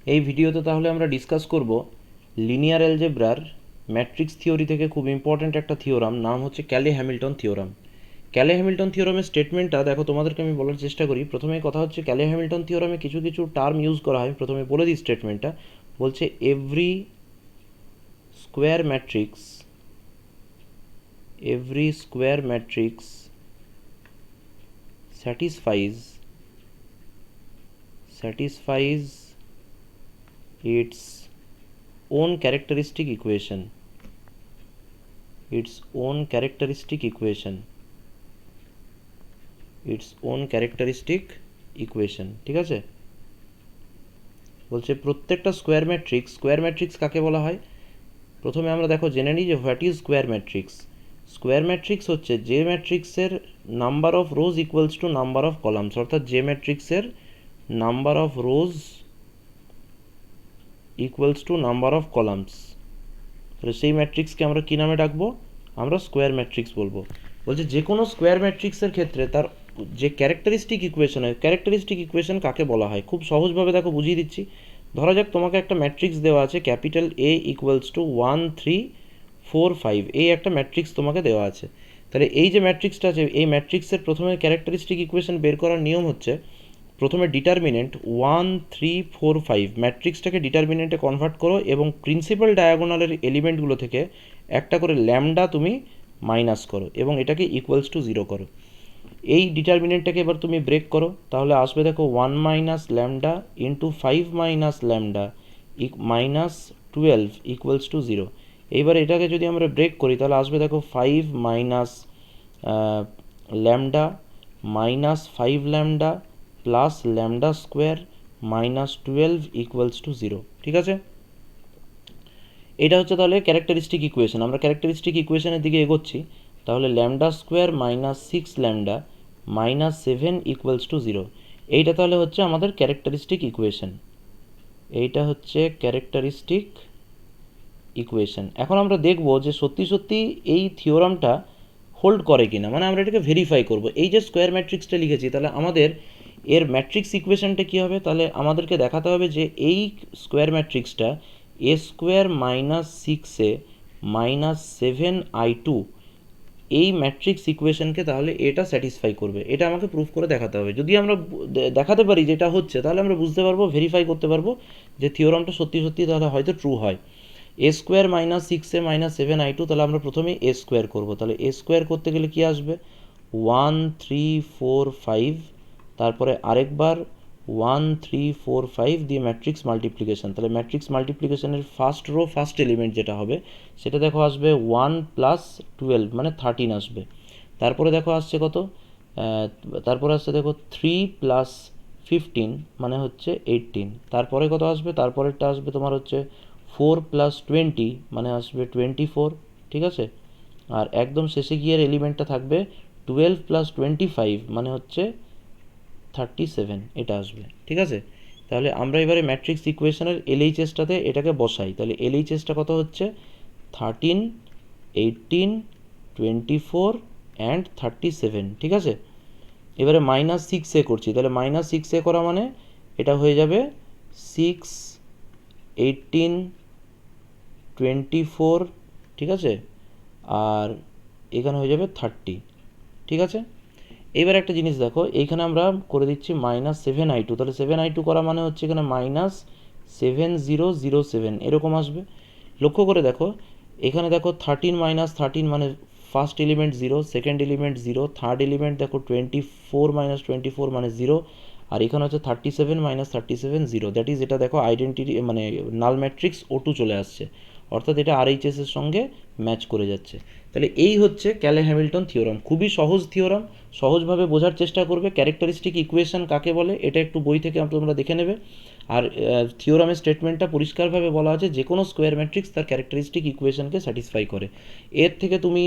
এই ভিডিওতে তাহলে আমরা ডিসকাস করব লিনিয়ার অ্যালজেব্রার ম্যাট্রিক্স থিওরি থেকে খুব ইম্পর্ট্যান্ট একটা থিওরাম, নাম হচ্ছে ক্যালে হ্যামিল্টন থিওরাম। ক্যালে হ্যামিল্টন থিওরামের স্টেটমেন্টটা দেখো, তোমাদেরকে আমি বলার চেষ্টা করি। প্রথমে কথা হচ্ছে ক্যালে হ্যামিল্টন থিওরামে কিছু কিছু টার্ম ইউজ করা হয়। প্রথমে বলে দিই স্টেটমেন্টটা। বলছে every square matrix satisfies its own characteristic equation, its own characteristic equation। ঠিক আছে, বলছে প্রত্যেকটা স্কোয়ার ম্যাট্রিক্স কাকে বলা হয়। প্রথমে আমরা দেখো জেনে নিই যে হোয়াট ইজ স্কোয়ার ম্যাট্রিক্স হচ্ছে যে ম্যাট্রিক্সের number of rose equals to number of columns, অর্থাৎ যে ম্যাট্রিক্সের number of rose equals to number of columns, তাহলে সেই ম্যাট্রিক্সকে আমরা কী নামে ডাকবো? আমরা স্কোয়ার ম্যাট্রিক্স বলবো। বলছে যে কোনো স্কোয়ার ম্যাট্রিক্সের ক্ষেত্রে তার যে ক্যারেক্টারিস্টিক ইকুয়েশন হয়, ক্যারেক্টারিস্টিক ইকুয়েশন কাকে বলা হয় খুব সহজভাবে দেখো বুঝিয়ে দিচ্ছি। ধরা যাক তোমাকে একটা ম্যাট্রিক্স দেওয়া আছে, ক্যাপিটাল এ ইকুয়ালস টু 1 3 4 5, এই একটা ম্যাট্রিক্স তোমাকে দেওয়া আছে। তাহলে এই যে ম্যাট্রিক্সটা আছে, এই ম্যাট্রিক্সের প্রথমে ক্যারেক্টারিস্টিক ইকুয়েশন বের করার নিয়ম হচ্ছে প্রথমে ডিটারমিনেন্ট 1 3 4 5 ম্যাট্রিক্সটাকে ডিটারমিনেন্টে কনভার্ট করো এবং প্রিন্সিপাল ডায়াগোনালের এলিমেন্টগুলো থেকে একটা করে ল্যামডা তুমি মাইনাস করো এবং এটাকে ইকুয়ালস টু 0 করো। এই ডিটারমিনেন্টটাকে এবার তুমি ব্রেক করো, তাহলে আসবে দেখো 1 minus lambda into 5 minus lambda minus 12 equals to 0। এইবার এটাকে যদি আমরা ব্রেক করি তাহলে আসবে দেখো 5 minus lambda minus 5 lambda plus lambda square minus 12 equals to 0। ঠিক আছে, এটা হচ্ছে তাহলে ক্যারেক্টারিস্টিক ইকুয়েশন। আমরা ক্যারেক্টারিস্টিক ইকুয়েশনের দিকে এগোচ্ছি। তাহলে lambda square minus 6 lambda minus 7 equals to 0, এইটা তাহলে হচ্ছে আমাদের ক্যারেক্টারিস্টিক ইকুয়েশন। এইটা হচ্ছে ক্যারেক্টারিস্টিক ইকুয়েশন। এখন আমরা দেখব যে সত্যি সত্যি এই থিওরামটা হোল্ড করে কিনা, মানে আমরা এটাকে ভেরিফাই করব। এই যে স্কোয়ার ম্যাট্রিক্সটা লিখেছি, তাহলে আমাদের এর ম্যাট্রিক্স ইকুয়েশনটা কী হবে? তাহলে আমাদেরকে দেখাতে হবে যে এই স্কোয়ার ম্যাট্রিক্সটা A square minus 6a minus 7i2 এই ম্যাট্রিক্স ইকুয়েশনকে তাহলে এটা স্যাটিসফাই করবে। এটা আমাকে প্রুফ করে দেখাতে হবে। যদি আমরা দেখাতে পারি যেটা হচ্ছে, তাহলে আমরা বুঝতে পারবো, ভেরিফাই করতে পারবো যে থিওরামটা সত্যি সত্যি তাহলে হয়তো ট্রু হয়। এ square minus 6a minus 7i2, তাহলে আমরা প্রথমে এ স্কোয়ার করবো। তাহলে এ স্কোয়ার করতে গেলে কি আসবে? 1 3 4 5, তারপরে আরেকবার 1 3 4 5 দিয়ে ম্যাট্রিক্স মাল্টিপ্লিকেশন। তাহলে ম্যাট্রিক্স মাল্টিপ্লিকেশনের ফার্স্ট রো ফার্স্ট এলিমেন্ট যেটা হবে সেটা দেখো আসবে 1 প্লাস 12 মানে 13 আসবে। তারপরে দেখো আসছে কত? তারপরে আসছে দেখো 3 প্লাস 15 মানে হচ্ছে 18। তারপরে কত আসবে? তারপরেরটা আসবে তোমার হচ্ছে 4 প্লাস 20 মানে আসবে 24। ঠিক আছে, আর একদম শেষে গিয়ে এলিমেন্টটা থাকবে 12 প্লাস 25 মানে হচ্ছে 37, এটা আসবে। ঠিক আছে, তাহলে আমরা এবারে ম্যাট্রিক্স ইকুয়েশনের এলএইচএসটাতে এটাকে বসাই। তাহলে এলএইচএসটা কত হচ্ছে? 13 18 24 অ্যান্ড 37। ঠিক আছে, এবারে মাইনাস 6a করছি। তাহলে মাইনাস 6a করা মানে এটা হয়ে যাবে 6 18 24। ঠিক আছে, আর এখানে হয়ে যাবে 30। ঠিক আছে, এবার একটা জিনিস দেখো, এইখানে আমরা করে দিচ্ছি মাইনাস 7i2। তাহলে 7i2 করা মানে হচ্ছে এখানে মাইনাস 7007 এরকম আসবে। লক্ষ্য করে দেখো, এখানে দেখো 13 মাইনাস 13 মানে first element 0, second element 0, third element দেখো 24 মাইনাস 24 মানে 0, আর এখানে হচ্ছে 37 মাইনাস 37 0। দ্যাট ইজ এটা দেখো আইডেন্টিটি মানে নাল ম্যাট্রিক্স O2 চলে আসছে, অর্থাৎ এটা RHS এর সঙ্গে ম্যাচ করে যাচ্ছে। তাহলে এই হচ্ছে ক্যালে হ্যামিল্টন থিওরাম। খুবই সহজ থিওরাম, সহজভাবে বোঝার চেষ্টা করবে। ক্যারেক্টারিস্টিক ইকুয়েশন কাকে বলে এটা একটু বই থেকে তোমরা দেখে নেবে। আর থিওরামের স্টেটমেন্টটা পরিষ্কারভাবে বলা আছে যে কোনো স্কোয়ার ম্যাট্রিক্স তার ক্যারেক্টারিস্টিক ইকুয়েশনকে স্যাটিসফাই করে। এর থেকে তুমি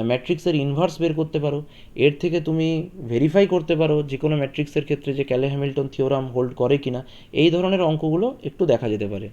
ম্যাট্রিক্সের ইনভার্স বের করতে পারো, এর থেকে তুমি ভেরিফাই করতে পারো যে কোনো ম্যাট্রিক্সের ক্ষেত্রে যে ক্যালে হ্যামিল্টন থিওরাম হোল্ড করে কিনা। এই ধরনের অঙ্কগুলো একটু দেখা যেতে পারে।